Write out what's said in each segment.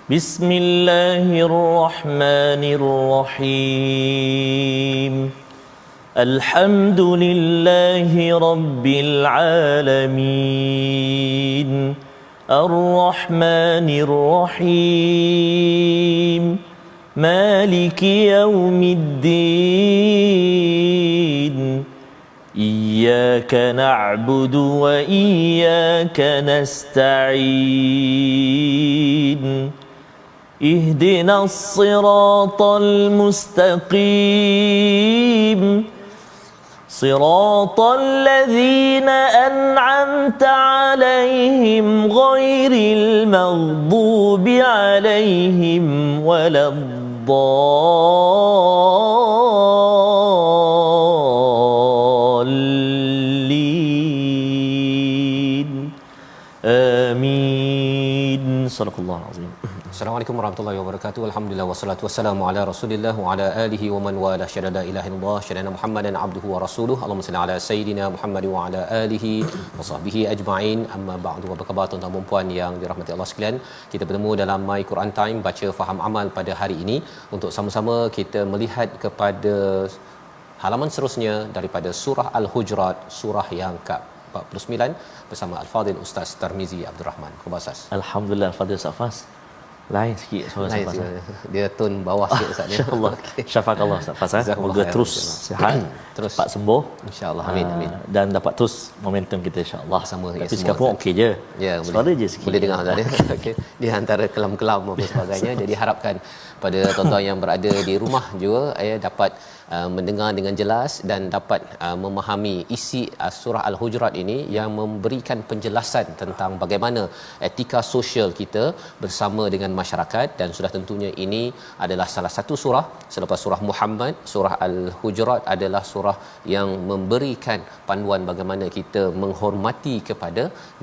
بسم الله الرحمن الرحيم الحمد لله رب العالمين الرحمن الرحيم مالك يوم الدين إياك نعبد وإياك نستعين اهدنا الصراط المستقيم صراط الذين أنعمت عليهم غير المغضوب عليهم ولا الضالين آمين صدق الله العظيم. Assalamualaikum warahmatullahi wabarakatuh. Alhamdulillah wassalatu wassalamu ala Rasulillah wa ala alihi wa man wala syada la ilaha illallah syadana Muhammadan abduhu wa rasuluhu. Allahumma salli ala sayidina Muhammad wa ala alihi wa sahbihi ajma'in. Amma ba'du. Apa khabar tuan-tuan dan puan yang dirahmati Allah sekalian? Kita bertemu dalam My Quran Time baca faham amal pada hari ini untuk sama-sama kita melihat kepada halaman seterusnya daripada surah Al-Hujurat, surah yang ke-49 bersama Al-Fadhil Ustaz Tarmizi Abdul Rahman. Khabar Ustaz? Alhamdulillah Al-Fadhil Safas. Lain sikit suara Lain Safas. dia tone bawah sikit Ustaz ni. InsyaAllah. Syafakallah Safas. Semoga terus sihat, terus cepat sembuh. InsyaAllah. Amin amin. Dan dapat terus momentum kita insyaAllah. Sama tapi semua, sekarang pun okey je. Ya, Suara je sikit. boleh dengar Ustaz ya. Okey. Di antara kelam-kelam apa sebagainya. Jadi harapkan pada tuan-tuan yang berada di rumah juga dapat mendengar dengan jelas dan dapat memahami isi surah Al-Hujurat ini yang memberikan penjelasan tentang bagaimana etika sosial kita bersama dengan masyarakat. Dan sudah tentunya ini adalah salah satu surah selepas surah Muhammad. Surah Al-Hujurat adalah surah yang memberikan panduan bagaimana kita menghormati kepada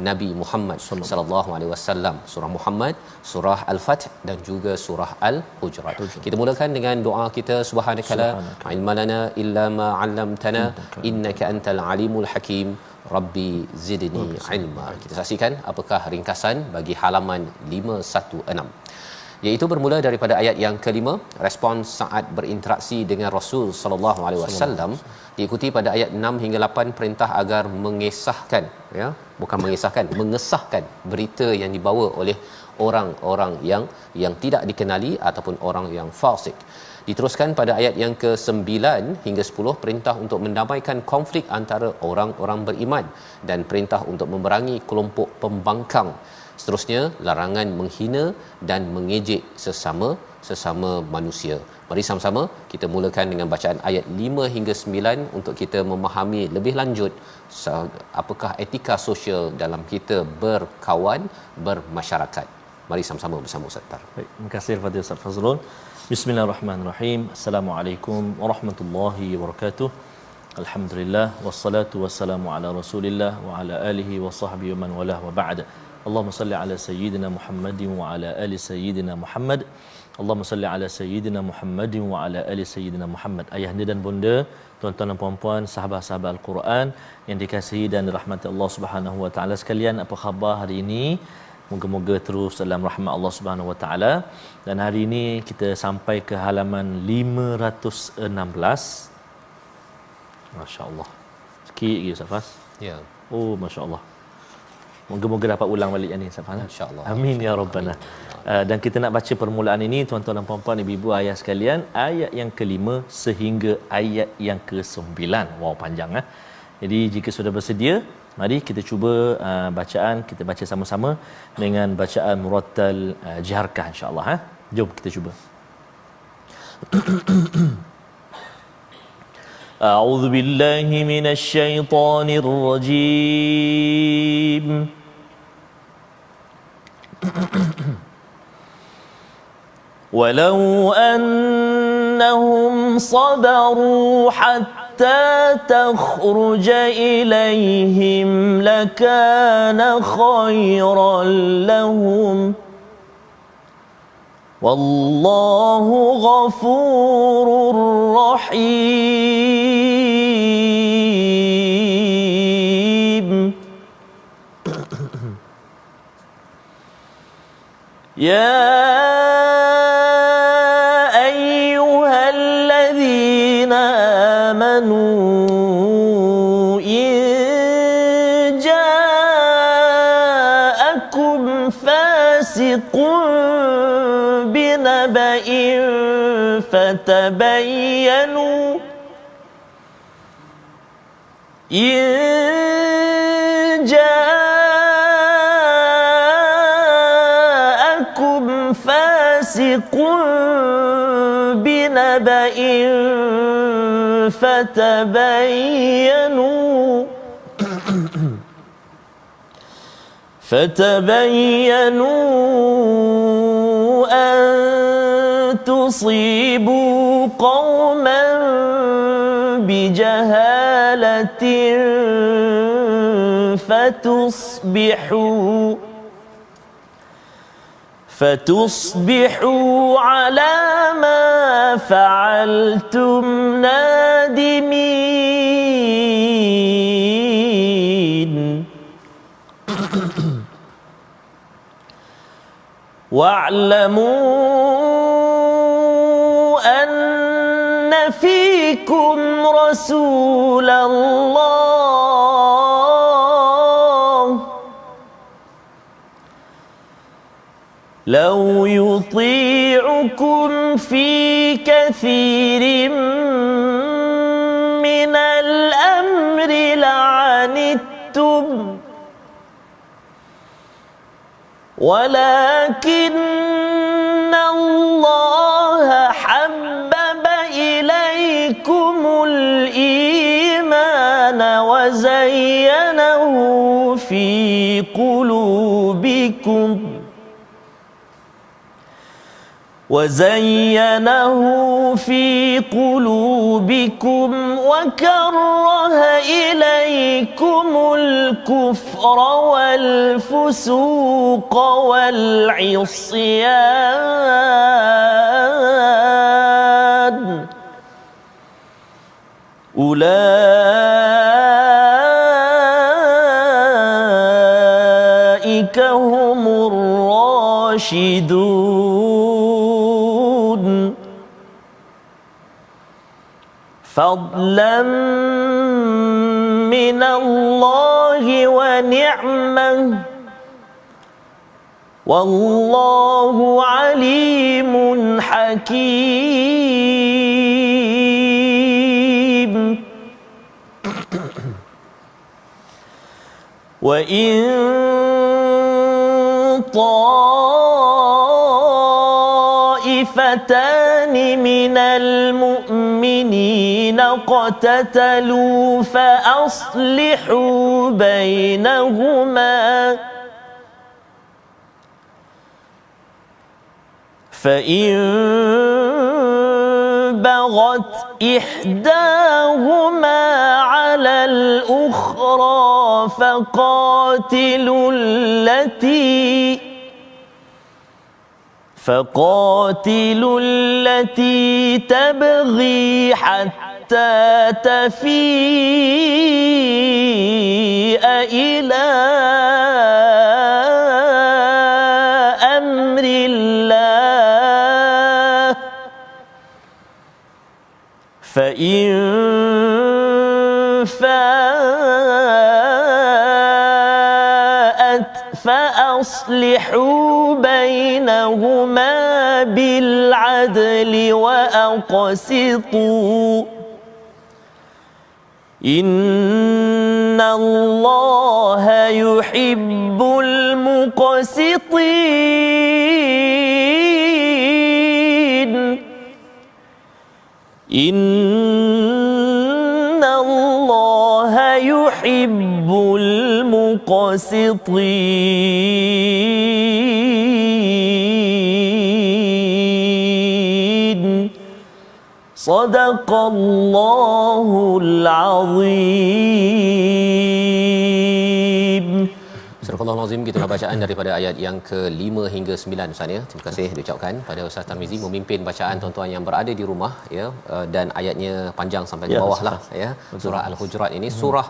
Nabi Muhammad sallallahu alaihi wasallam. Surah Muhammad, surah Al-Fath dan juga surah Al-Hujurat. Kita mulakan dengan doa kita. Subhanakala ilma lana illa ma 'allamtana innaka antal alimul hakim rabbi zidni ilma. Kita saksikan apakah ringkasan bagi halaman 516, iaitu bermula daripada ayat yang kelima, respons saat berinteraksi dengan Rasul sallallahu alaihi wasallam, diikuti pada ayat 6 hingga 8 perintah agar mengesahkan, ya, bukan mengesahkan, mengesahkan berita yang dibawa oleh orang-orang yang tidak dikenali ataupun orang yang fasik. Diteruskan pada ayat yang ke-9 hingga 10 perintah untuk mendamaikan konflik antara orang-orang beriman dan perintah untuk memerangi kelompok pembangkang. Seterusnya larangan menghina dan mengejek sesama manusia. Mari sama-sama kita mulakan dengan bacaan ayat 5 hingga 9 untuk kita memahami lebih lanjut apakah etika sosial dalam kita berkawan, bermasyarakat. Mari sama-sama bersama Ustaz Tar. Baik, terima kasih Fadil Ustaz Fazrul. Bismillahirrahmanirrahim. Assalamualaikum warahmatullahi wabarakatuh. Alhamdulillah wassalatu wassalamu ala Rasulillah wa ala alihi wa sahbihi wa man walah wa ba'd. Allahumma salli ala sayyidina Muhammadin wa ala ali sayyidina Muhammad. Allahumma salli ala sayyidina Muhammadin wa ala ali sayyidina Muhammad. Ayahanda dan bonda, tuan-tuan dan puan-puan, sahabat-sahabat Al-Quran yang dikasihi dan dirahmati Allah Subhanahu wa taala sekalian, apa khabar hari ini? Moga-moga terus dalam rahmat Allah Subhanahu wa taala. Dan hari ini kita sampai ke halaman 516. Masya-Allah. Sikit lagi Ustaz Fas. Ya. Oh, masya-Allah. Moga-moga dapat ulang balik yang ni Ustaz Fas. Insya-Allah. Amin ya rabbana. Dan kita nak baca permulaan ini tuan-tuan dan puan-puan, ibu-ibu, ayah sekalian, ayat yang ke-5 sehingga ayat yang ke-9. Wow, panjang ah. Jadi jika sudah bersedia, mari kita cuba bacaan, kita baca sama-sama dengan bacaan murattal jiharkah insya-Allah. Jom kita cuba. A'udzu billahi minasy syaithanir rajim. Walau annahum sabaru hatta تخرج إليهم لكان خيرا لهم والله غفور رحيم يا أيها الذين آمنوا إن جاءكم فاسق بنبأ فتبينوا إن جاءكم فاسق بنبأ فتبينوا أن تصيبوا قوما بجهالة فتصبحوا على ما فعلتم نادمين واعلموا أن فيكم رسول الله لو يطيعكم في كثير من الأمر لعنتم ولكن الله حبب إليكم الإيمان وزينه في قلوبكم وكره إليكم الكفر والفسوق والعصيان أولئك هم الراشدون فضلا من الله ونعمة والله عليم حكيم وإن طائفتان من المؤمنين اقتتلوا فأصلحوا بينهما فإن بغت إحداهما على الأخرى فقاتلوا التي تبغي حتى تفيء إلى أمر الله فإن فاءت فأصلحوا بينهما بالعدل وأقسطوا إن الله يحب المقسطين إن الله يحب المقسطين صدق الله العظيم. Surah Al-Azim, gitulah bacaan daripada ayat yang ke-5 hingga 9 Ustaz ya. Terima kasih diucapkan pada Ustaz Tarmizi memimpin bacaan tuan-tuan yang berada di rumah ya, dan ayatnya panjang sampai ke bawah lah ya. Surah Al-Hujurat ini surah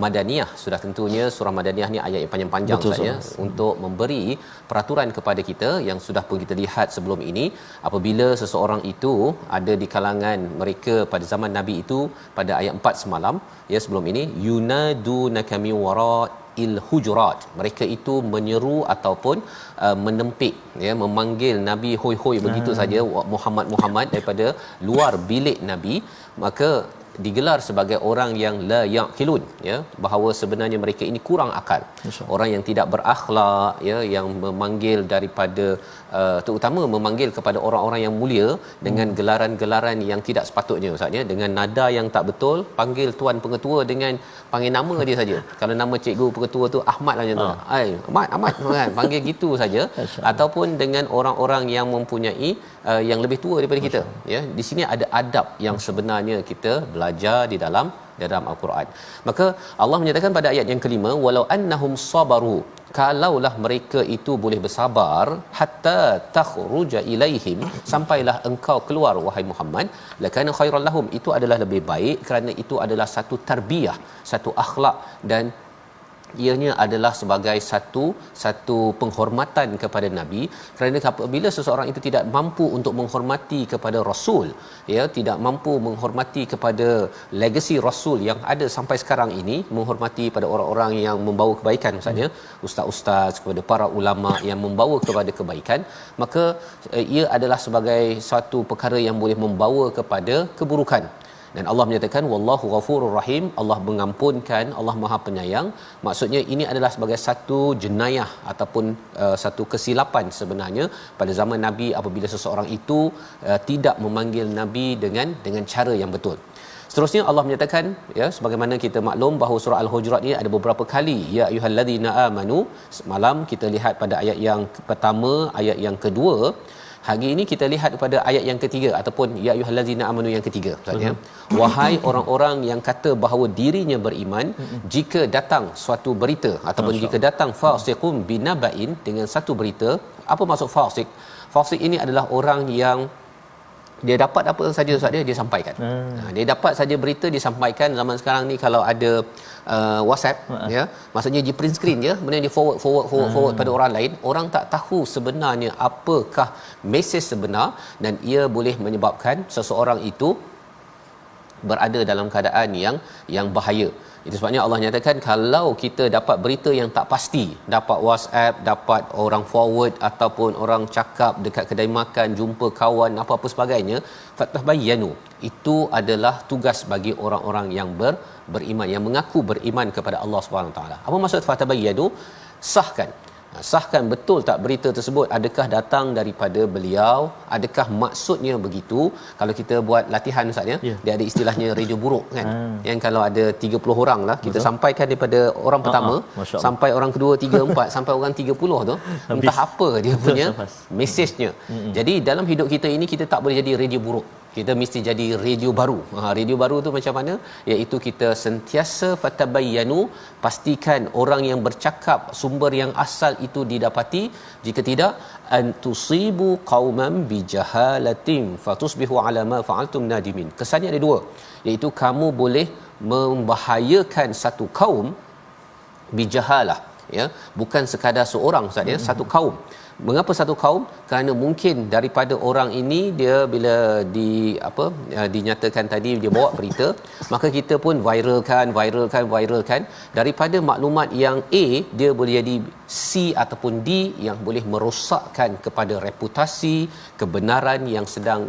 madaniyah. Sudah tentunya surah madaniyah ni ayat yang panjang-panjang saja untuk memberi peraturan kepada kita yang sudah pun kita lihat sebelum ini. Apabila seseorang itu ada di kalangan mereka pada zaman Nabi itu, pada ayat 4 semalam ya sebelum ini, yunadunaka min wara'il hujurat, mereka itu menyeru ataupun menempik ya, memanggil Nabi hoi-hoi begitu saja, Muhammad daripada luar bilik Nabi, maka digelar sebagai orang yang la yaqilun ya, bahawa sebenarnya mereka ini kurang akal, orang yang tidak berakhlak ya, yang memanggil daripada terutama memanggil kepada orang-orang yang mulia dengan gelaran-gelaran yang tidak sepatutnya ustaz ya, dengan nada yang tak betul, panggil tuan pengetua dengan panggil nama dia saja. Kalau nama cikgu pengetua tu Ahmad lah contoh, Ahmad kan, panggil gitu saja, ataupun dengan orang-orang yang mempunyai yang lebih tua daripada kita ya. Di sini ada adab yang sebenarnya kita belajar di dalam Al-Quran. Maka Allah menyatakan pada ayat yang kelima, walau annahum sabaru, kalaulah mereka itu boleh bersabar, hatta takhruja ilaihim, sampailah engkau keluar wahai Muhammad, lakana khairan lahum, itu adalah lebih baik, kerana itu adalah satu tarbiyah, satu akhlak, dan ianya adalah sebagai satu penghormatan kepada Nabi. Kerana apabila seseorang itu tidak mampu untuk menghormati kepada Rasul ya, tidak mampu menghormati kepada legasi Rasul yang ada sampai sekarang ini, menghormati pada orang-orang yang membawa kebaikan misalnya ustaz-ustaz, kepada para ulama yang membawa kepada kebaikan, maka ia adalah sebagai satu perkara yang boleh membawa kepada keburukan. Dan Allah menyatakan wallahu ghafurur rahim, Allah mengampunkan, Allah Maha Penyayang. Maksudnya ini adalah sebagai satu jenayah ataupun satu kesilapan sebenarnya pada zaman Nabi apabila seseorang itu tidak memanggil Nabi dengan cara yang betul. Seterusnya Allah menyatakan ya, sebagaimana kita maklum bahawa surah Al-Hujurat ini ada beberapa kali ya ayyuhallazina amanu. Semalam kita lihat pada ayat yang pertama, ayat yang kedua. Hari ini kita lihat pada ayat yang ketiga ataupun ya ayyuhallazina amanu yang ketiga maksudnya, wahai orang-orang yang kata bahawa dirinya beriman, jika datang suatu berita ataupun jika datang fasiqun binaba'in, dengan satu berita. Apa maksud fasik? Fasik ini adalah orang yang dia dapat apa saja ustaz dia sampaikan. Dia dapat saja berita disampaikan. Zaman sekarang ni kalau ada WhatsApp ya, maksudnya di print screen je, kemudian dia forward pada orang lain, orang tak tahu sebenarnya apakah mesej sebenar, dan ia boleh menyebabkan seseorang itu berada dalam keadaan yang bahaya. Itu sebabnya Allah nyatakan kalau kita dapat berita yang tak pasti, dapat WhatsApp, dapat orang forward ataupun orang cakap dekat kedai makan, jumpa kawan, apa-apa sebagainya, fatabayyanu, itu adalah tugas bagi orang-orang yang beriman, yang mengaku beriman kepada Allah Subhanahu Wa Taala. Apa maksud fatabayyanu? Sahkan betul tak berita tersebut, adakah datang daripada beliau, adakah maksudnya begitu. Kalau kita buat latihan ustaz ya, dia ada istilahnya radio buruk kan. Yang kalau ada 30 orang lah, kita sampaikan daripada orang pertama sampai orang kedua, 3, 4 sampai orang 30 tu, entah apa dia punya mesejnya. Jadi dalam hidup kita ini kita tak boleh jadi radio buruk. Kita mesti jadi radio baru. Radio baru tu macam mana? Iaitu kita sentiasa fatabayyanu, pastikan orang yang bercakap sumber yang asal itu didapati. Jika tidak, antusibu qauman bijahalatin fatusbihu ala ma fa'altum nadimin. Kesannya ada dua, iaitu kamu boleh membahayakan satu kaum bijahalah ya, bukan sekadar seorang ustaz ya, satu kaum. Mengapa satu kaum? Kerana mungkin daripada orang ini dia bila dinyatakan tadi dia bawa berita, maka kita pun viralkan daripada maklumat yang A, dia boleh jadi C ataupun D yang boleh merosakkan kepada reputasi kebenaran yang sedang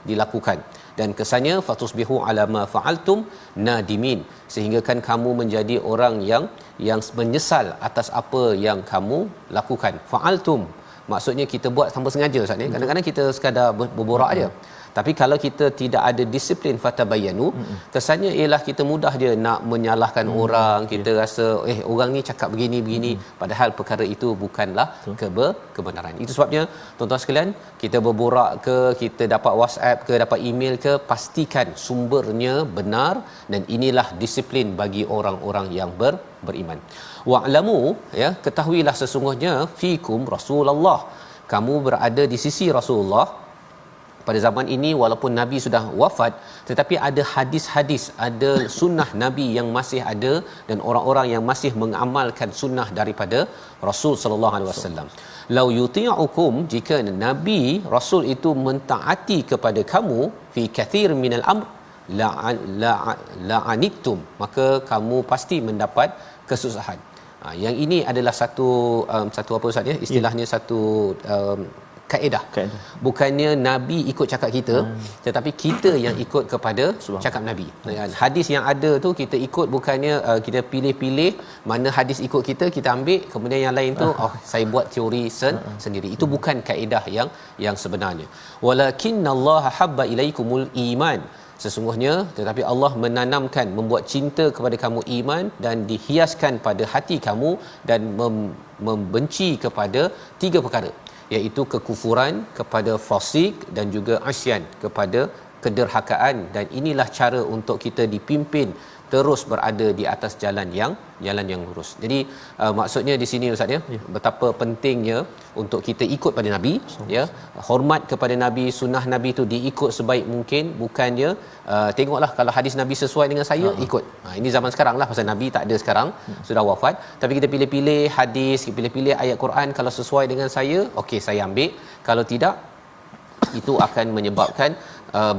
dilakukan. Dan kesannya fatusbihu ala ma fa'altum nadimin, sehingga kan kamu menjadi orang yang menyesal atas apa yang kamu lakukan. Fa'altum maksudnya kita buat tanpa sengaja ustaz ni. Kadang-kadang kita sekadar berborak aja. Tapi kalau kita tidak ada disiplin fatabayyanu, kesannya ialah kita mudah je nak menyalahkan orang, kita rasa orang ni cakap begini, padahal perkara itu bukanlah kebenaran. Itu sebabnya tuan-tuan sekalian, kita berborak ke, kita dapat WhatsApp ke, dapat email ke, pastikan sumbernya benar, dan inilah disiplin bagi orang-orang yang beriman. Wa'lamu ya, ketahuilah sesungguhnya fikum Rasulullah, kamu berada di sisi Rasulullah, pada zaman ini walaupun Nabi sudah wafat, tetapi ada hadis-hadis, ada sunnah Nabi yang masih ada, dan orang-orang yang masih mengamalkan sunnah daripada Rasul sallallahu alaihi wasallam. Lau yuti'ukum, jika Nabi Rasul itu mentaati kepada kamu, fi kathir minal amr la'anittum, maka kamu pasti mendapat kesusahan. Yang ini adalah satu apa Ustaz ya, istilahnya satu kaedah. Bukannya Nabi ikut cakap kita, tetapi kita yang ikut kepada cakap Nabi. Hadis yang ada tu kita ikut, bukannya kita pilih-pilih mana hadis ikut kita ambil, kemudian yang lain tu saya buat teori sendiri. Itu bukan kaedah yang sebenarnya. Walakinallaha habba ilaikumul iman, sesungguhnya tetapi Allah menanamkan, membuat cinta kepada kamu iman, dan dihiaskan pada hati kamu, dan membenci kepada 3 perkara, iaitu kekufuran, kepada fasik, dan juga asyan, kepada kederhakaan. Dan inilah cara untuk kita dipimpin terus berada di atas jalan yang lurus. Jadi maksudnya di sini Ustaz ya, betapa pentingnya untuk kita ikut pada Nabi, ya, hormat kepada Nabi, sunnah Nabi itu diikut sebaik mungkin, bukannya tengoklah kalau hadis Nabi sesuai dengan saya ikut. Ini zaman sekarang lah, pasal Nabi tak ada sekarang, sudah wafat, tapi kita pilih-pilih hadis, pilih-pilih ayat Quran, kalau sesuai dengan saya, okey saya ambil, kalau tidak itu akan menyebabkan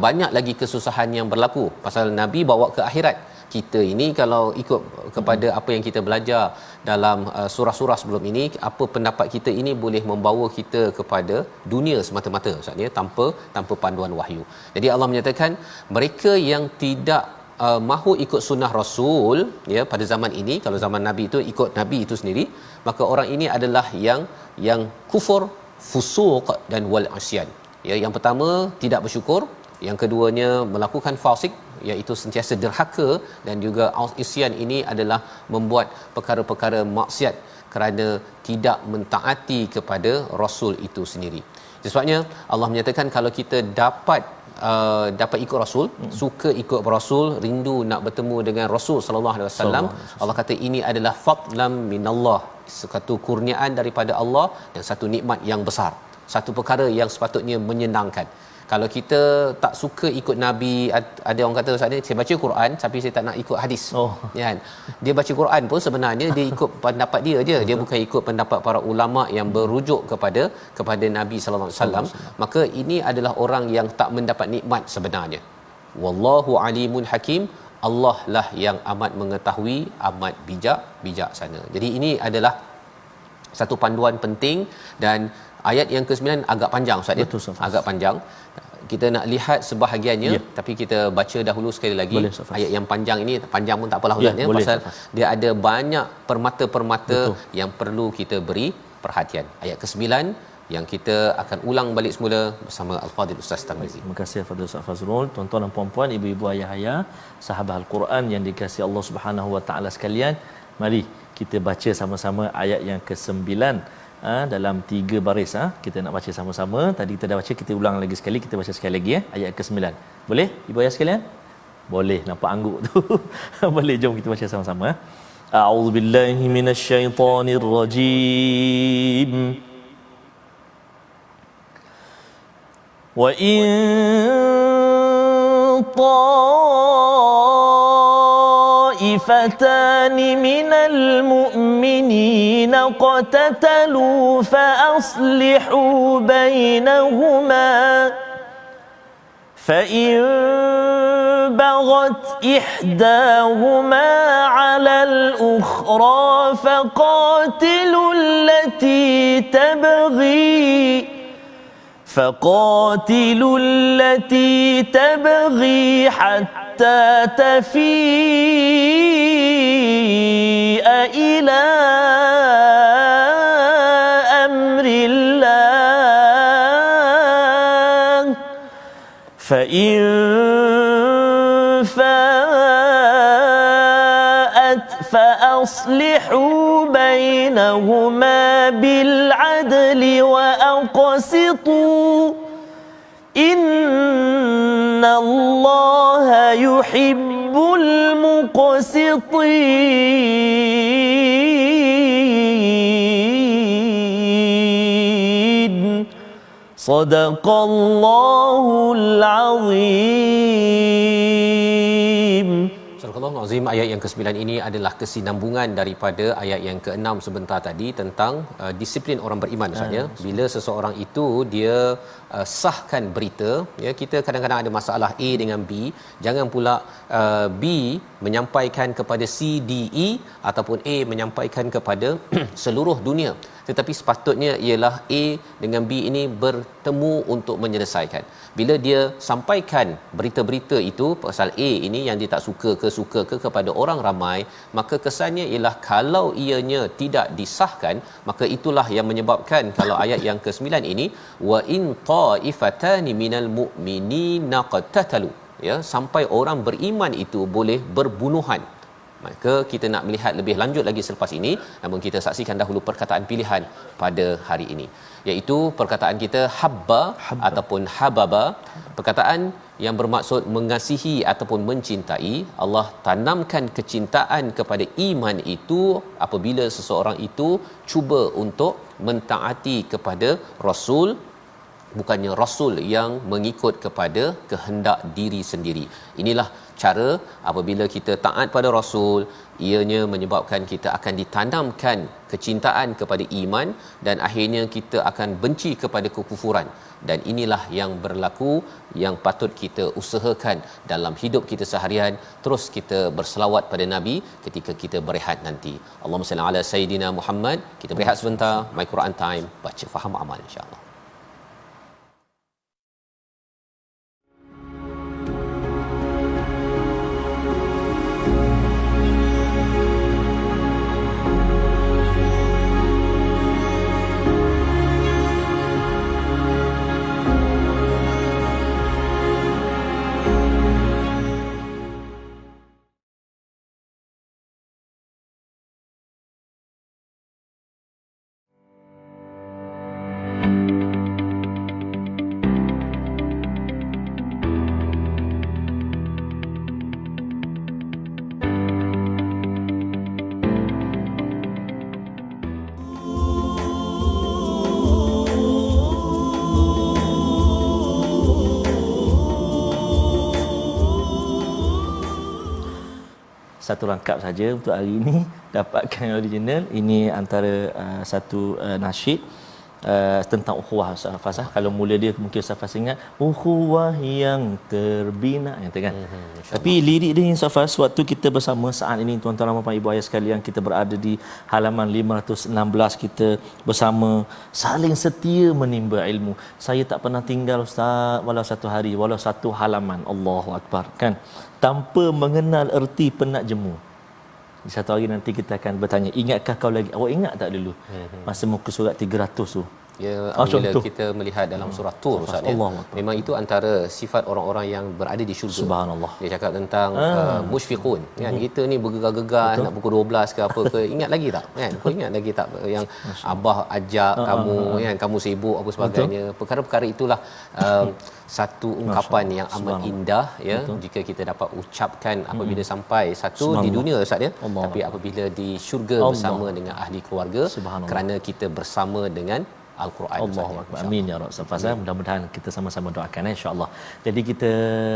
banyak lagi kesusahan yang berlaku, pasal Nabi bawa ke akhirat. Kita ini kalau ikut kepada apa yang kita belajar dalam surah-surah sebelum ini, apa pendapat kita ini boleh membawa kita kepada dunia semata-mata Ustaz ya, tanpa panduan wahyu. Jadi Allah menyatakan mereka yang tidak mahu ikut sunnah Rasul ya pada zaman ini, kalau zaman Nabi itu ikut Nabi itu sendiri, maka orang ini adalah yang kufur, fusuq dan wal asyan. Ya, yang pertama tidak bersyukur, yang keduanya melakukan fasik, iaitu sentiasa derhaka, dan juga isyan ini adalah membuat perkara-perkara maksiat kerana tidak mentaati kepada Rasul itu sendiri. Sebabnya Allah menyatakan kalau kita dapat ikut Rasul, suka ikut Rasul, rindu nak bertemu dengan Rasul sallallahu alaihi wasallam, Allah kata ini adalah fadlam minallah, satu kurniaan daripada Allah dan satu nikmat yang besar, satu perkara yang sepatutnya menyenangkan. Kalau kita tak suka ikut Nabi, ada orang kata Ustaz ni, saya baca Quran tapi saya tak nak ikut hadis. Ya kan? Dia baca Quran pun sebenarnya dia ikut pendapat dia je. Dia bukan ikut pendapat para ulama yang berujuk kepada Nabi sallallahu alaihi wasallam. Maka ini adalah orang yang tak mendapat nikmat sebenarnya. Wallahu alimun hakim. Allah lah yang amat mengetahui, amat bijaksana. Jadi ini adalah satu panduan penting, dan ayat yang ke-9 agak panjang Ustaz ya. Agak panjang. Kita nak lihat sebahagiannya, tapi kita baca dahulu sekali lagi. Boleh, ayat yang panjang ini, panjang pun tak apalah Ustaz ya, pasal dia ada banyak permata-permata yang perlu kita beri perhatian. Ayat ke-9 yang kita akan ulang balik semula bersama Al-Fadhil Ustaz Tarmizi. Terima kasih Fadil Ustaz Fazrul. Tuan-tuan dan puan-puan, ibu-ibu, ayah-ayah, sahabat Al-Quran yang dikasihi Allah Subhanahu Wa Taala sekalian, mari kita baca sama-sama ayat yang ke-9 dalam 3 baris. Kita nak baca sama-sama. Tadi kita dah baca, kita ulang lagi sekali, kita baca sekali lagi ayat ke-9. Boleh ibu ayah sekalian? Boleh, nampak angguk tu. Boleh, jom kita baca sama-sama. A'udzubillahi minasyaitonirrajim. Wa in طائفتان من المؤمنين اقتتلوا فأصلحوا بينهما فإن بغت إحداهما على الأخرى فقاتلوا التي تبغي حتى تفيء إلى أمر الله فإن فاءت فأصلحوا بينهما بالعدل وأقسطوا إن الله يحب المقسطين Sadaqallahul azim. Surah Al-Azim ayat yang ke-9 ini adalah kesinambungan daripada ayat yang ke-6 sebentar tadi tentang disiplin orang beriman Ustaz ya. Bila seseorang itu dia sahkan berita ya, kita kadang-kadang ada masalah A dengan B, jangan pula B menyampaikan kepada C D E ataupun A menyampaikan kepada seluruh dunia, tetapi sepatutnya ialah A dengan B ini bertemu untuk menyelesaikan. Bila dia sampaikan berita-berita itu pasal A ini yang dia tak suka ke kepada orang ramai, maka kesannya ialah kalau ianya tidak disahkan, maka itulah yang menyebabkan kalau ayat yang ke-9 ini wa in ta'ifatani minal mu'minina qatatalu ya, sampai orang beriman itu boleh berbunuhan. Maka kita nak melihat lebih lanjut lagi selepas ini, namun kita saksikan dahulu perkataan pilihan pada hari ini, iaitu perkataan kita habba ataupun hababa. Perkataan yang bermaksud mengasihi ataupun mencintai. Allah tanamkan kecintaan kepada iman itu apabila seseorang itu cuba untuk mentaati kepada Rasul, bukannya Rasul yang mengikut kepada kehendak diri sendiri. Inilah cara apabila kita taat pada Rasul, ianya menyebabkan kita akan ditanamkan kecintaan kepada iman dan akhirnya kita akan benci kepada kekufuran. Dan inilah yang berlaku, yang patut kita usahakan dalam hidup kita seharian. Terus kita berselawat pada Nabi ketika kita berehat nanti. Allahumma salli ala Sayyidina Muhammad. Kita berehat sebentar, My Quran Time, baca faham amal insya-Allah. Satu rangkap saja untuk hari ini, dapatkan yang original. Ini antara satu nasyid tentang ukhuwah Ustaz. Kalau mula dia mungkin Ustaz ingat ukhuwah yang terbina yang kan. Tapi lirik dia Ustaz, waktu kita bersama saat ini tuan-tuan dan puan-puan, ibu ayah sekalian, kita berada di halaman 516, kita bersama saling setia menimba ilmu. Saya tak pernah tinggal Ustaz walau satu hari, walau satu halaman. Allahu akbar kan, tanpa mengenal erti penat jemu. Di satu hari nanti kita akan bertanya, ingatkah kau lagi? Awak ingat tak dulu masa muka surat 300 tu? Ya, apabila kita melihat dalam surah Tur Ustaz ya, memang itu antara sifat orang-orang yang berada di syurga. Subhanallah. Dia cakap tentang musyfiqun kan, kita ni bergegar-gegar nak pukul 12 ke apa ke, ingat lagi tak kan? Kau ingat lagi tak yang abah ajak kamu kan, kamu sibuk apa sebagainya. Perkara-perkara itulah satu ungkapan yang amat indah ya. Jika kita dapat ucapkan apabila sampai satu di dunia Ustaz ya, tapi apabila di syurga bersama dengan ahli keluarga, kerana kita bersama dengan Al-Quran. Allahuakbar. Amin ya rabbal alamin. Mudah-mudahan kita sama-sama doakan insya-Allah. Jadi kita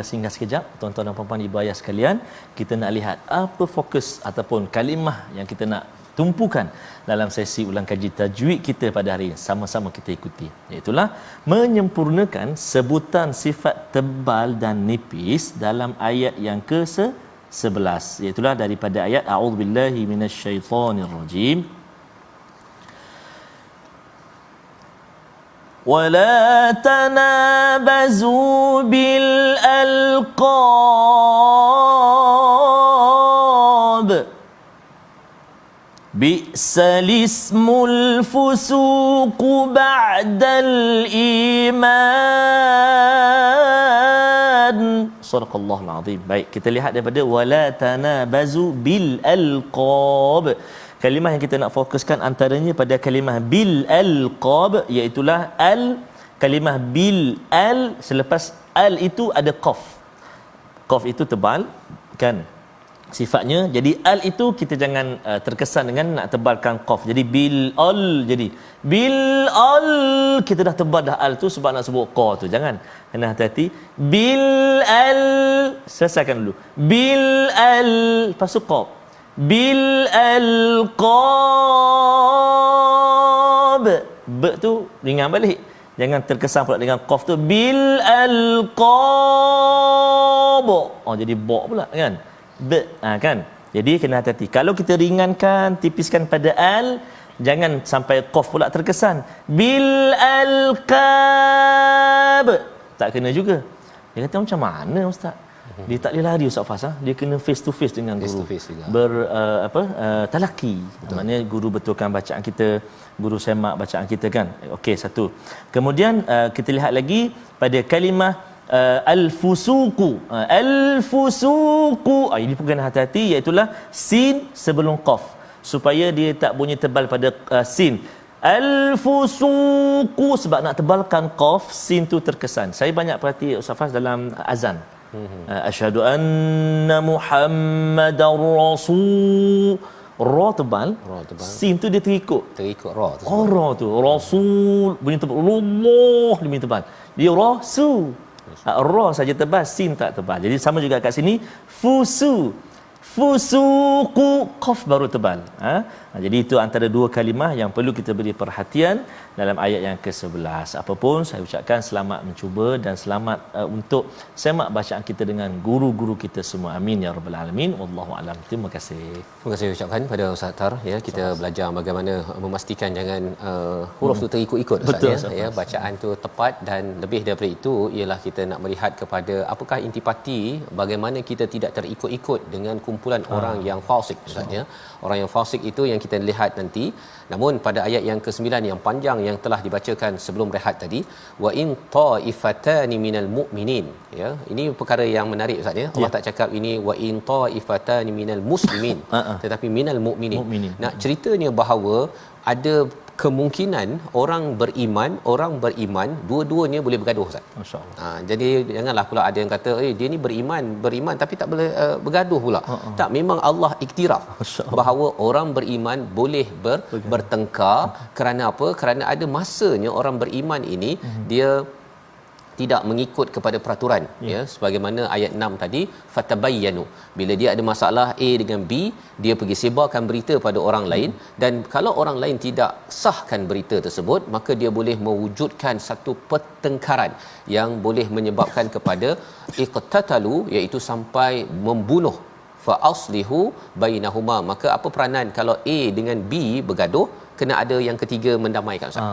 singgah sekejap tuan-tuan dan puan-puan, ibu ayah sekalian, kita nak lihat apa fokus ataupun kalimah yang kita nak tumpukan dalam sesi ulang kaji tajwid kita pada hari ini. Sama-sama kita ikuti, iaitu menyempurnakan sebutan sifat tebal dan nipis dalam ayat yang ke-11, iaitu daripada ayat a'udzubillahi minasyaitonirrajim. ولا تنابزوا بالألقاب بئس الاسم الفسوق بعد الإيمان. Sadaqallahul azim. Baik, kita lihat daripada wala tanabazu bil alqab. Kalimah yang kita nak fokuskan antaranya pada kalimah bil alqab, iaitu al, kalimah bil al, selepas al itu ada qaf. Qaf itu tebal kan, sifatnya. Jadi al itu kita jangan terkesan dengan nak tebalkan qaf. Jadi bil al, jadi bil al kita dah tebal dah al tu sebab nak sebut qa tu. Jangan. Kena hati-hati. Bil al, selesaikan dulu. Bil al, lepas tu qaf. Bil al qab. Ba tu ringan balik. Jangan terkesan pula dengan qaf tu. Bil al qab. Oh jadi ba pula kan. Kan. Jadi kena hati-hati. Kalau kita ringankan, tipiskan pada al, jangan sampai qaf pula terkesan. Bil alqab. Tak kena juga. Dia kata macam mana ustaz? Dia tak boleh lari Ustaz Fas, dia kena face to face dengan guru. Talaki. Maknanya guru betulkan bacaan kita, guru semak bacaan kita kan. Okey, satu. Kemudian kita lihat lagi pada kalimah al-fusuqu. Al-fusuqu. Ini pun kena hati-hati, iaitu sin sebelum qaf supaya dia tak bunyi tebal pada sin. Al-fusuqu, sebab nak tebalkan qaf, sin tu terkesan. Saya banyak perhati Ustaz Fas dalam azan. Asyhadu anna Muhammadar Rasul. Ra tebal. Sin tu dia terikut ra tu. Ra tu Rasul bunyi tebal. Allah bunyi tebal. Dia Rasul. Ra saja tebal, sin tak tebal. Jadi sama juga kat sini fusuqu, qaf baru tebal. Jadi itu antara dua kalimah yang perlu kita beri perhatian dalam ayat yang ke-11. Apapun saya ucapkan selamat mencuba dan selamat untuk semak bacaan kita dengan guru-guru kita semua. Amin ya rabbal alamin. Wallahu alam. Terima kasih. Terima kasih ucapkan pada Ustaz Tar, ya. Kita belajar bagaimana memastikan jangan huruf tu terikut-ikut Ustaz, ya. Bacaan tu tepat, dan lebih daripada itu ialah kita nak melihat kepada apakah intipati bagaimana kita tidak terikut-ikut dengan kumpulan orang yang fasik Ustaz, ya. Orang yang fasik itu yang kita lihat nanti. Namun pada ayat yang ke-9 yang panjang yang telah dibacakan sebelum rehat tadi, wa in ta'ifatani minal mu'minin, ya. Ini perkara yang menarik Ustaz, ya. Allah tak cakap ini wa in ta'ifatani minal muslimin, tetapi minal mu'minin. Nak ceritanya bahawa ada kemungkinan orang beriman dua-duanya boleh bergaduh Ustaz. Masya-Allah. Jadi janganlah pula ada yang kata dia ni beriman tapi tak boleh bergaduh pula. Tak, memang Allah iktiraf bahawa orang beriman boleh bertengkar. Kerana apa? Kerana ada masanya orang beriman ini dia tidak mengikut kepada peraturan, ya, sebagaimana ayat 6 tadi, fatabayyanu, bila dia ada masalah A dengan B, dia pergi sebarkan berita pada orang lain, dan kalau orang lain tidak sahkan berita tersebut, maka dia boleh mewujudkan satu pertengkaran yang boleh menyebabkan kepada iqtatalu, iaitu sampai membunuh. Fa aslihu bainahuma, maka apa peranan kalau A dengan B bergaduh? Kena ada yang ketiga mendamaikan Ustaz.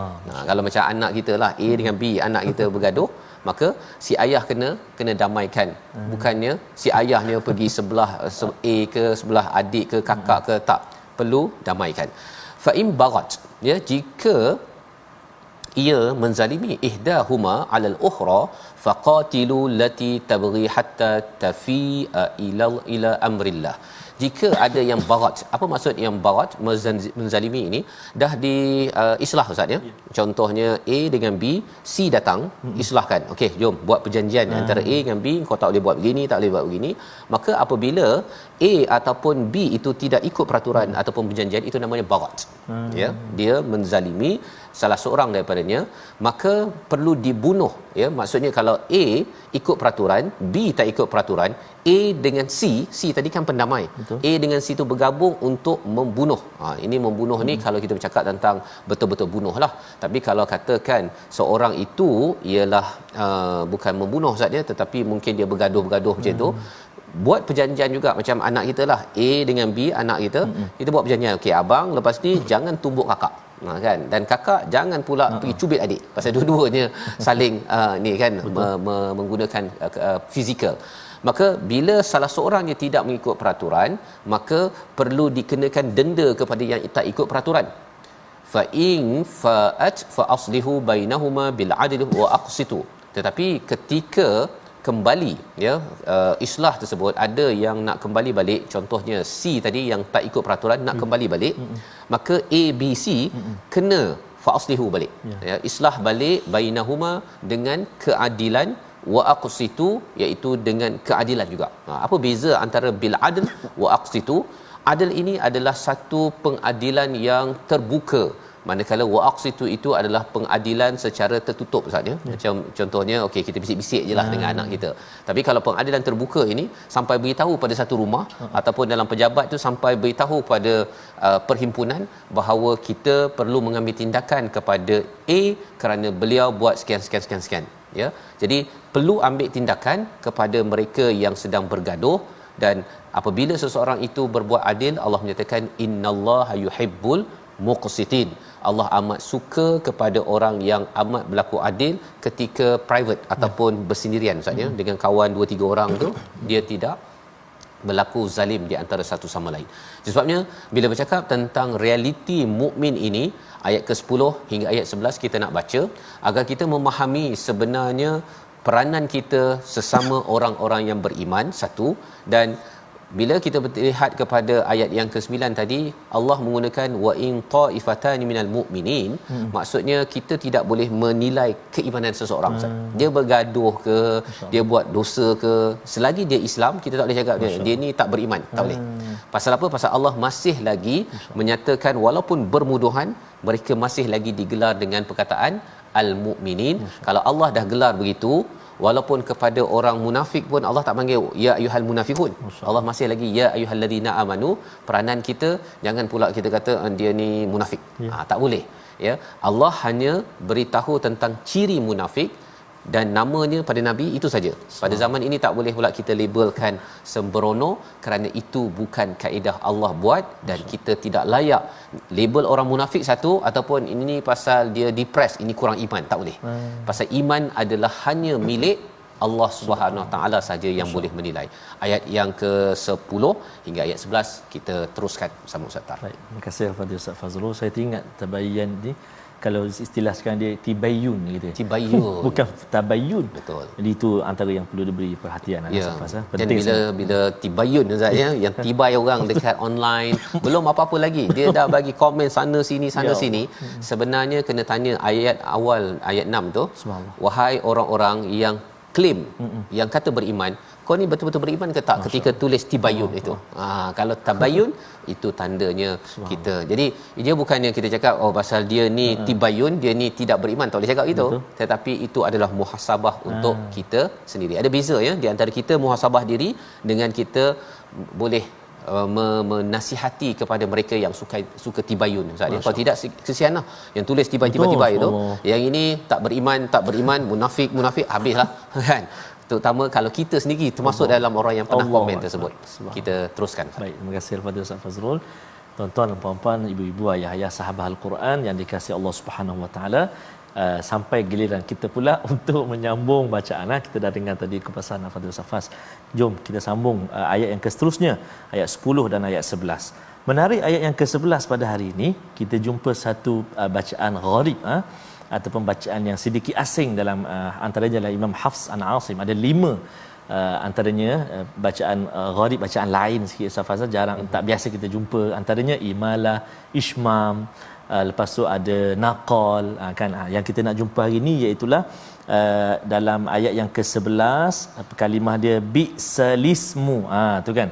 Kalau macam anak kita lah, A dengan B, anak kita bergaduh, maka si ayah kena damaikan. Bukannya si ayahnya pergi sebelah A ke sebelah adik ke kakak ke, tak, perlu damaikan. Fa in baghat, ya, jika ia menzalimi ihdahuma 'alal ukhra faqatilu lati tabghi hatta tafi'a ila amrillah. Jika ada yang barat, apa maksud yang barat, menzalimi ini dah di islah Ustaz, ya. Contohnya A dengan B, C datang, islahkan. Okey, jom buat perjanjian antara A dengan B, kau tak boleh buat begini, tak boleh buat begini. Maka apabila A ataupun B itu tidak ikut peraturan ataupun perjanjian, itu namanya barat. Ya, dia menzalimi salah seorang daripadanya, maka perlu dibunuh, ya. Maksudnya kalau A ikut peraturan, B tak ikut peraturan, A dengan C tadi kan pendamai. Betul. A dengan C itu bergabung untuk membunuh. Ini membunuh ni kalau kita bercakap tentang betul-betul bunuh lah. Tapi kalau katakan seorang itu ialah bukan membunuh Ustaz, ya, tetapi mungkin dia bergaduh macam tu, buat perjanjian juga macam anak kita lah, A dengan B, anak kita, kita buat perjanjian, okey abang lepas ni jangan tumbuk kakak, kan, dan kakak jangan pula pergi cubit adik, pasal dua-duanya saling ni kan menggunakan fizikal. Maka bila salah seorangnya tidak mengikut peraturan, maka perlu dikenakan denda kepada yang tak ikut peraturan. Fa in fa'at fa aslihu bainahuma bil adli wa aqsitu. Tetapi ketika kembali, ya, islah tersebut, ada yang nak kembali balik, contohnya C tadi yang tak ikut peraturan nak kembali balik, maka A B C kena fa aslihu balik, ya, islah balik bainahuma dengan keadilan wa aqsitu, iaitu dengan keadilan juga. Apa beza antara bil adl wa aqsitu? Adil ini adalah satu pengadilan yang terbuka, manakala wa aqsitu itu adalah pengadilan secara tertutup, Ustaz ya. Macam contohnya, okey, kita bisik-bisik je lah dengan anak kita. Tapi kalau pengadilan terbuka ini sampai beritahu pada satu rumah ataupun dalam pejabat tu sampai beritahu pada perhimpunan bahawa kita perlu mengambil tindakan kepada A kerana beliau buat sekian ya. Jadi perlu ambil tindakan kepada mereka yang sedang bergaduh. Dan apabila seseorang itu berbuat adil, Allah menyatakan innallaha yuhibbul muqsitin. Allah amat suka kepada orang yang amat berlaku adil ketika private ataupun bersendirian, Ustaz ya, dengan kawan 2-3 orang tu, dia tidak berlaku zalim di antara satu sama lain. Sebabnya bila bercakap tentang realiti mukmin ini, ayat ke-10 hingga ayat 11 kita nak baca agar kita memahami sebenarnya peranan kita sesama orang-orang yang beriman, satu. Dan bila kita melihat kepada ayat yang ke-9 tadi, Allah menggunakan wa in ta'ifatani minal mu'minin. Maksudnya kita tidak boleh menilai keimanan seseorang. Dia bergaduh ke, dia buat dosa ke, selagi dia Islam, kita tak boleh cakap dia ni tak beriman, tak boleh. Pasal apa? Pasal Allah masih lagi menyatakan walaupun bermuduhan, mereka masih lagi digelar dengan perkataan al-mu'minin. Kalau Allah dah gelar begitu, walaupun kepada orang munafik pun Allah tak panggil ya ayyuhal munafiqun. Allah masih lagi ya ayyuhallazina amanu. Peranan kita jangan pula kita kata dia ni munafik. Tak boleh ya. Allah hanya beritahu tentang ciri munafik dan namanya pada Nabi, itu saja. Pada zaman ini tak boleh pula kita labelkan sembrono, kerana itu bukan kaedah Allah buat, dan kita tidak layak label orang munafik satu ataupun ini pasal dia depressed, ini kurang iman, tak boleh. Pasal iman adalah hanya milik Allah Subhanahu Wa Taala saja yang boleh menilai. Ayat yang ke-10 hingga ayat 11 kita teruskan bersama Ustaz Tar. Baik, terima kasih kepada Ustaz Fazrul. Saya teringat tabayyan ni, kalau istilah sekarang dia tibayun gitu. Tibayun. Bukan tabayun. Betul. Jadi itu antara yang perlu diberi perhatian, ya. Ustaz. Dan bila tibayun, Ustaz ya, yang tibai orang dekat online, belum apa-apa lagi, dia dah bagi komen sana sini sini. Sebenarnya kena tanya ayat awal, ayat 6 tu. Wahai orang-orang yang klaim, yang kata beriman, kau ni betul-betul beriman ke tak ketika tulis tibayun itu? Kalau tabayun itu tandanya kita. Jadi dia bukannya kita cakap pasal dia ni tibayun, dia ni tidak beriman, tak boleh cakap gitu. Tetapi itu adalah muhasabah untuk kita sendiri. Ada beza ya di antara kita muhasabah diri dengan kita boleh menasihati kepada mereka yang suka tibayun, Ustaz. Kalau tidak kesianlah yang tulis tiba-tiba itu. Yang ini tak beriman, munafik, habislah kan. Terutama kalau kita sendiri termasuk dalam orang yang pernah komen tersebut. Kita teruskan. Baik, terima kasih kepada Ustaz Fazrul. Tuan-tuan dan puan-puan, ibu-ibu, ayah-ayah sahabat Al-Quran yang dikasihi Allah Subhanahu Wa Taala, sampai giliran kita pula untuk menyambung bacaan. Kita dah dengar tadi kupasan Fadil Safas. Jom kita sambung ayat yang seterusnya, ayat 10 dan ayat 11. Menarik, ayat yang ke-11 pada hari ini kita jumpa satu bacaan gharib ataupun bacaan yang sedikit asing dalam antaranya adalah Imam Hafs an Asim. Ada 5 antaranya bacaan gharib, bacaan lain sikit Safas, jarang, tak biasa kita jumpa. Antaranya imalah, ismam, lepas tu ada naqal, kan. Yang kita nak jumpa hari ni iaitulah dalam ayat yang ke-11, kalimah dia bi'salismu, tu kan.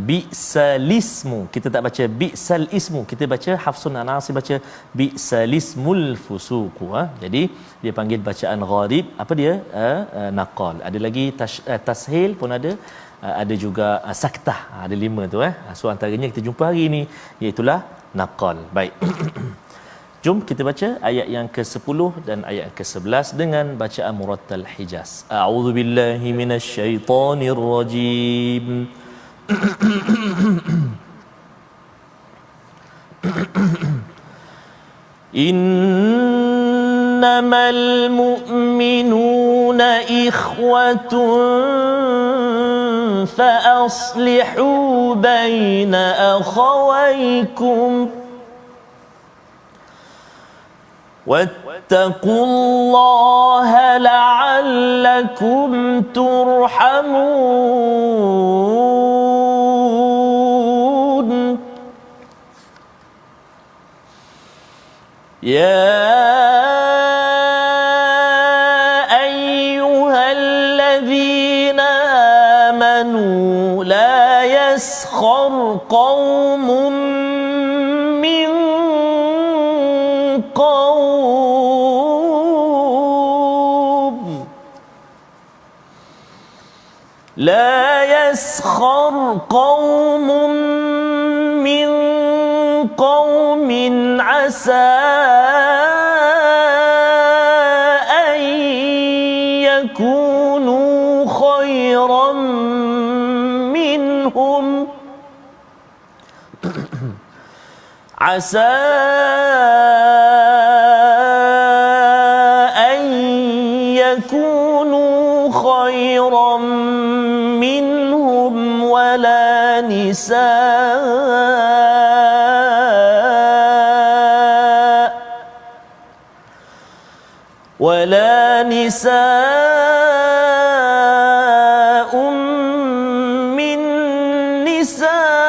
Bi'salismu, kita tak baca bi'sal ismu, kita baca Hafsun an Asim baca bi'salismul fusuqu. Jadi dia panggil bacaan gharib, apa dia? Naqal. Ada lagi tashil pun ada juga saktah. Ada 5 tu. So antaranya kita jumpa hari ini iaitulah naqal. Baik. Jom kita baca ayat yang ke-10 dan ayat ke-11 dengan bacaan murattal Hijaz. A'udzubillahi minasyaitonirrajim. Innamal mu'minuna ikhwatun fa aslihu baina akhawaykum واتقوا الله لعلكم ترحمون يا أيها قوم من قوم لا يسخر قوم من قوم عسى أن يكونوا خيرا منهم عسى أن يكونوا خيرا منهم ولا نساء من نساء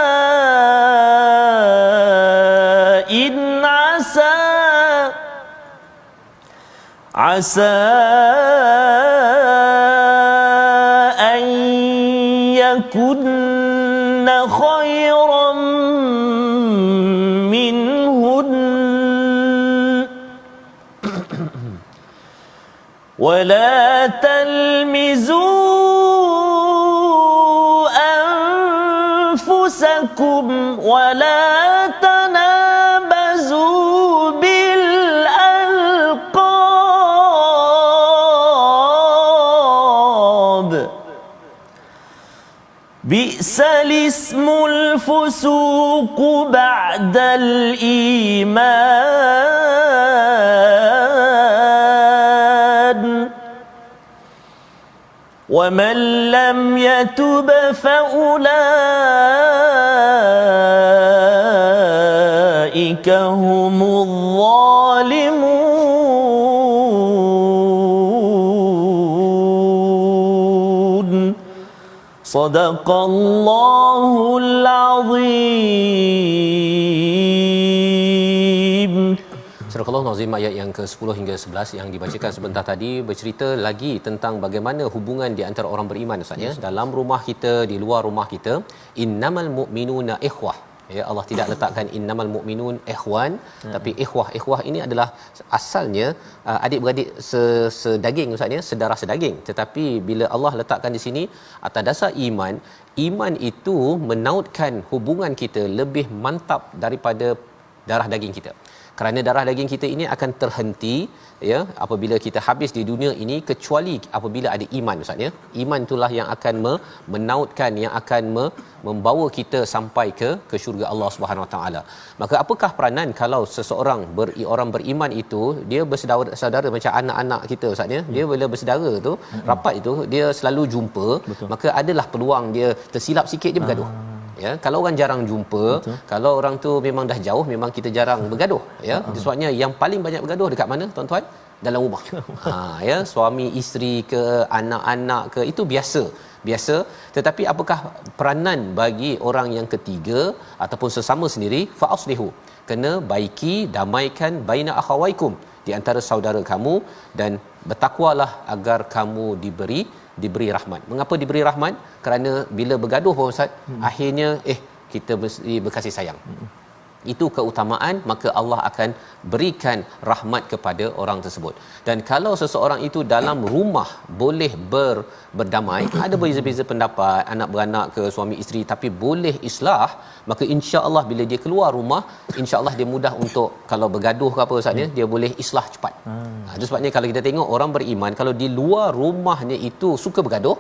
عسى أن يكن خيرا منهن ولا تلمزوا أنفسكم ولا تنابزوا بالألقاب بئس الاسم الفسوق بعد الإيمان ومن لم يتب فأولئك هم الظالمون صدق الله العظيم. Surah Al-Nazim ayat yang ke-10 hingga 11 yang dibacakan sebentar tadi bercerita lagi tentang bagaimana hubungan di antara orang beriman Ustaz ya. Dalam rumah kita, di luar rumah kita, innamal mu'minuna ikhwah. Ya, Allah tidak letakkan innamal mu'minun ikhwan, tapi ikhwah ini adalah asalnya adik-beradik sedaging Ustaz ya, sedarah sedaging. Tetapi bila Allah letakkan di sini atas dasar iman itu menautkan hubungan kita lebih mantap daripada darah daging kita. Kerana darah daging kita ini akan terhenti ya apabila kita habis di dunia ini, kecuali apabila ada iman Ustaz ya. Iman itulah yang akan menautkan, yang akan membawa kita sampai ke syurga Allah Subhanahu Wa Taala. Maka apakah peranan kalau seseorang orang beriman itu dia bersaudara macam anak-anak kita Ustaz ya. Dia bila bersaudara tu rapat itu dia selalu jumpa. Betul. Maka adalah peluang dia tersilap sikit dia bergaduh. Ya, kalau orang jarang jumpa, betul, kalau orang tu memang dah jauh, memang kita jarang bergaduh ya. Sebabnya yang paling banyak bergaduh dekat mana tuan-tuan? Dalam rumah. Ya, suami isteri ke anak-anak ke, itu biasa. Tetapi apakah peranan bagi orang yang ketiga ataupun sesama sendiri? Fa aslihu, kena baiki, damaikan baina akhawaikum, di antara saudara kamu, dan bertakwalah agar kamu diberi rahmat. Mengapa diberi rahmat? Kerana bila bergaduh Ustaz, akhirnya kita mesti berkasih sayang. Itu keutamaan, maka Allah akan berikan rahmat kepada orang tersebut. Dan kalau seseorang itu dalam rumah boleh berdamai, ada berbeza-beza pendapat, anak beranak ke suami isteri, tapi boleh islah, maka insya-Allah bila dia keluar rumah, insya-Allah dia mudah untuk, kalau bergaduh ke apa Ustaz dia boleh islah cepat. Itu sebabnya kalau kita tengok orang beriman, kalau di luar rumahnya itu suka bergaduh,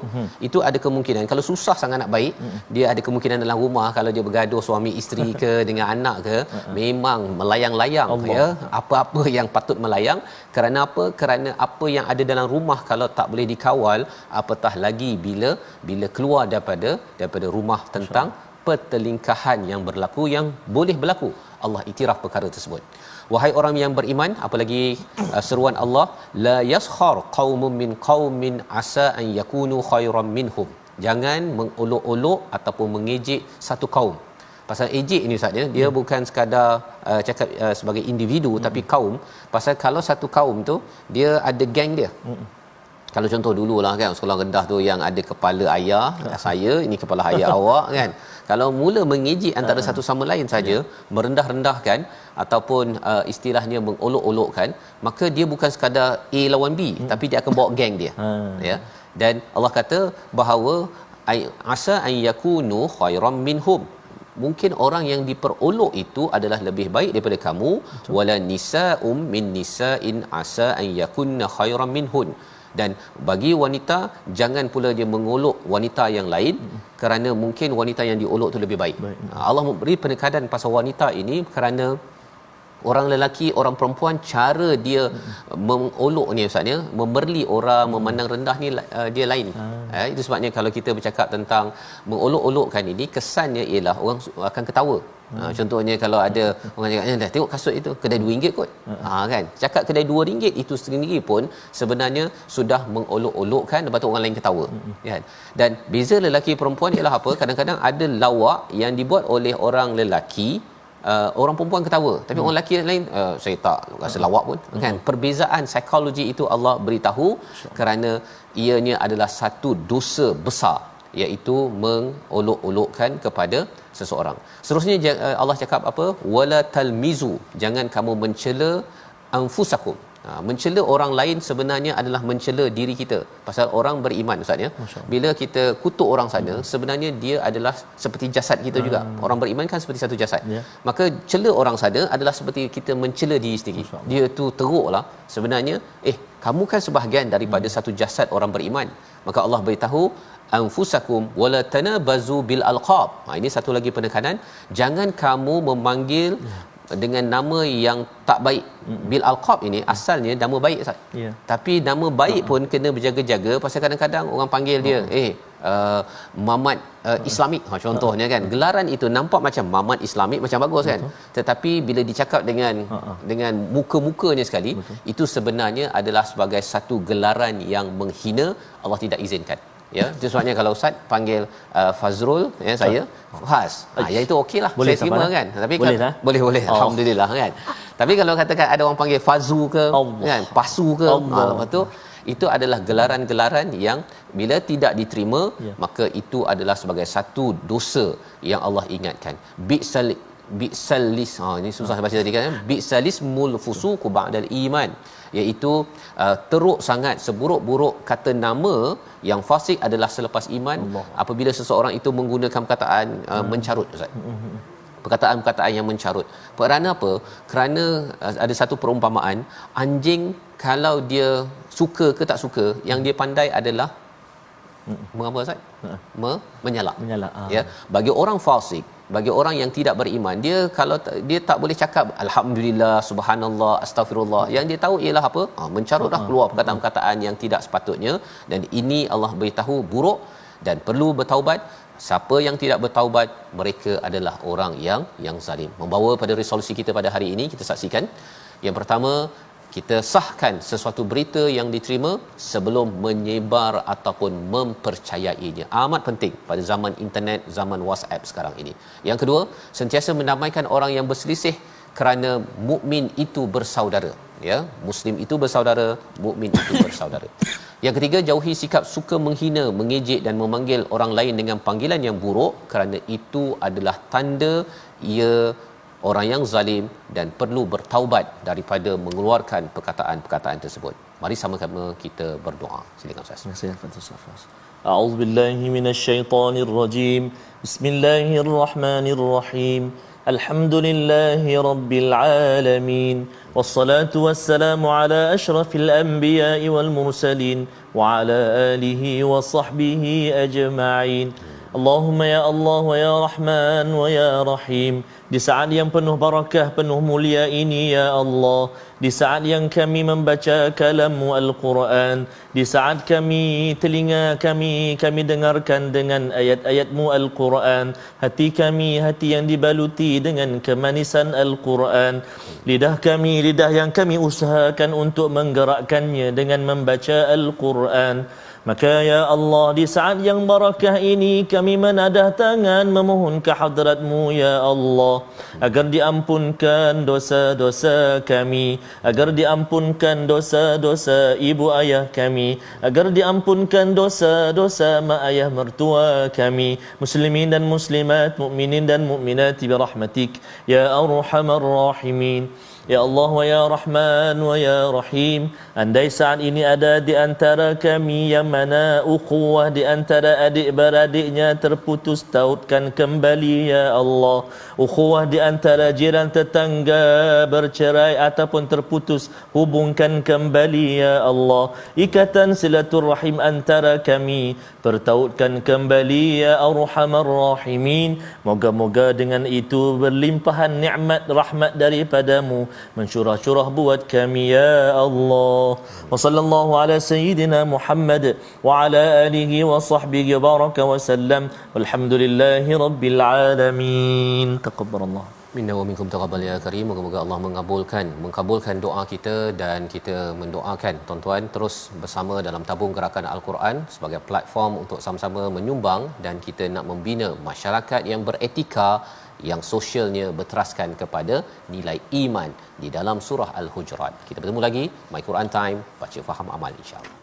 itu ada kemungkinan kalau susah sangat nak baik, dia ada kemungkinan dalam rumah kalau dia bergaduh suami isteri ke dengan anak ke, memang melayang-layang ya, apa-apa yang patut melayang. Kerana apa? Kerana apa yang ada dalam rumah kalau tak boleh dikawal, apatah lagi bila keluar daripada rumah, tentang pertelingkahan yang berlaku, yang boleh berlaku. Allah iktiraf perkara tersebut. Wahai orang yang beriman, apalagi seruan Allah, la yaskhar qaumun min qaumin asa an yakunu khairan minhum. Jangan mengolok-olok ataupun mengejek satu kaum. Pasal ejek ni Ustaz dia bukan sekadar cakap sebagai individu, tapi kaum. Pasal kalau satu kaum tu dia ada geng dia. Kalau contoh dululah kan, sekolah rendah tu yang ada kepala ayah, saya ini kepala ayah awak kan. Kalau mula mengejek antara satu sama lain saja, merendah-rendahkan ataupun istilahnya mengolok-olokkan, maka dia bukan sekadar A lawan B, tapi dia akan bawa geng dia. Ya. Dan Allah kata bahawa asa an yakunu khairam minhum, mungkin orang yang diperolok itu adalah lebih baik daripada kamu. Wala nisaum min nisa'in asa an yakunna khairam minhun, dan bagi wanita jangan pula dia mengolok wanita yang lain kerana mungkin wanita yang diolok tu lebih baik. Allah memberi penekanan pasal wanita ini kerana orang lelaki, orang perempuan, cara dia mengolok ni ustaz ya, memerli orang, memandang rendah ni dia lain. Itu sebabnya kalau kita bercakap tentang mengolok-olokkan ini, kesannya ialah orang akan ketawa. Contohnya kalau ada orang cakap, dah tengok kasut itu kedai RM2 kot. Kan, cakap kedai RM2 itu sendiri pun sebenarnya sudah mengolok-olokkan, lepas tu orang lain ketawa. Kan? Dan beza lelaki perempuan ialah apa? Kadang-kadang ada lawak yang dibuat oleh orang lelaki, orang perempuan ketawa, tapi orang lelaki lain saya tak rasa lawak pun. Kan, perbezaan psikologi itu Allah beritahu kerana ianya adalah satu dosa besar, iaitu mengolok-olokkan kepada seseorang. Seterusnya Allah cakap apa? Wala talmizu, jangan kamu mencela anfusakum. Mencela orang lain sebenarnya adalah mencela diri kita. Pasal orang beriman ustaz ya, bila kita kutuk orang sana, sebenarnya dia adalah seperti jasad kita juga. Orang beriman kan seperti satu jasad. Maka cela orang sana adalah seperti kita mencela diri sendiri. Dia tu teruklah sebenarnya, kamu kan sebahagian daripada satu jasad orang beriman. Maka Allah beritahu anfusakum wala tanabazu bil alqab. Ini satu lagi penekanan, jangan kamu memanggil dengan nama yang tak baik. Bil alqab ini asalnya nama baik Ustaz. Tapi nama baik pun kena berjaga-jaga, pasal kadang-kadang orang panggil dia Mamat Islamik contohnya kan. Gelaran itu nampak macam Mamat Islamik, macam bagus kan. Tetapi bila dicakap dengan muka-mukanya sekali, itu sebenarnya adalah sebagai satu gelaran yang menghina. Allah tidak izinkan. Ya, itu sebabnya kalau ustaz panggil Fazrul, saya Faz, yang itu okeylah, saya terima kan. Tapi boleh alhamdulillah kan. Tapi kalau katakan ada orang panggil Fazu ke kan, Pasu ke, lepas tu itu adalah gelaran-gelaran yang bila tidak diterima, maka itu adalah sebagai satu dosa yang Allah ingatkan. Bi'salis, ini susah baca tadi kan, bi'salismul fusuqu ba'dal iman, iaitu teruk sangat, seburuk-buruk kata nama yang fasik adalah selepas iman. Apabila seseorang itu menggunakan perkataan mencarut ustaz, perkataan-perkataan yang mencarut. Kerana apa? Kerana ada satu perumpamaan, anjing kalau dia suka ke tak suka, yang dia pandai adalah mengapa ustaz? Menyalak. Ya, bagi orang fasik, bagi orang yang tidak beriman, dia kalau dia tak boleh cakap alhamdulillah, subhanallah, astagfirullah. Yang dia tahu ialah apa? Mencarutlah, keluar perkataan-perkataan yang tidak sepatutnya, dan ini Allah beritahu buruk dan perlu bertaubat. Siapa yang tidak bertaubat, mereka adalah orang yang zalim. Membawa pada resolusi kita pada hari ini, kita saksikan. Yang pertama, kita sahkan sesuatu berita yang diterima sebelum menyebar ataupun mempercayainya. Amat penting pada zaman internet, zaman WhatsApp sekarang ini. Yang kedua, sentiasa mendamaikan orang yang berselisih kerana mukmin itu bersaudara. Ya, Muslim itu bersaudara, mukmin itu bersaudara. Yang ketiga, jauhi sikap suka menghina, mengejek dan memanggil orang lain dengan panggilan yang buruk, kerana itu adalah tanda ia orang yang zalim dan perlu bertaubat daripada mengeluarkan perkataan-perkataan tersebut. Mari sama-sama kita berdoa. Silakan Ustaz. Terima kasih Ustaz. A'udzubillahi minasyaitonirrajim. Bismillahirrahmanirrahim. Alhamdulillahi rabbil alamin. Wassalatu wassalamu ala asyrafil anbiya'i wal mursalin wa ala alihi wa sahbihi ajma'in. Allahumma ya Allah wa ya Rahman wa ya Rahim. Di saat yang penuh barakah, penuh mulia ini ya Allah, di saat yang kami membaca kalam-Mu Al-Quran, di saat telinga kami dengarkan dengan ayat-ayat-Mu Al-Quran, hati kami hati yang dibaluti dengan kemanisan Al-Quran, lidah yang kami usahakan untuk menggerakkannya dengan membaca Al-Quran. Maka ya Allah, di saat yang barakah ini kami menadah tangan memohon ke hadrat-Mu ya Allah, agar diampunkan dosa-dosa kami, agar diampunkan dosa-dosa ibu ayah kami, agar diampunkan dosa-dosa mak ayah mertua kami, muslimin dan muslimat, mukminin dan mukminat bi rahmatik ya arhamar rahimin. Ya Allah wa ya Rahman wa ya Rahim, andai saat ini ada di antara kami yang mana ukhuwah di antara adik-beradiknya terputus, tautkan kembali ya Allah. Ukhuwah di antara jiran tetangga bercerai ataupun terputus, hubungkan kembali ya Allah. Ikatan silaturrahim antara kami pertautkan kembali ya Arhamar Rahimin. Moga-moga dengan itu berlimpahan nikmat rahmat daripadamu mencurah-curah buat kami ya Allah. Wa sallallahu ala sayyidina Muhammad wa ala alihi wa sahbihi baraka wa sallam. Walhamdulillahi rabbil alamin. Taqabbalallah minna wa minkum taqabbal ya karim. Moga-moga Allah mengabulkan doa kita, dan kita mendoakan tuan-tuan terus bersama dalam tabung gerakan Al-Quran sebagai platform untuk sama-sama menyumbang, dan kita nak membina masyarakat yang beretika, yang sosialnya berteraskan kepada nilai iman di dalam surah Al-Hujurat. Kita bertemu lagi My Quran Time, baca faham amal insya-Allah.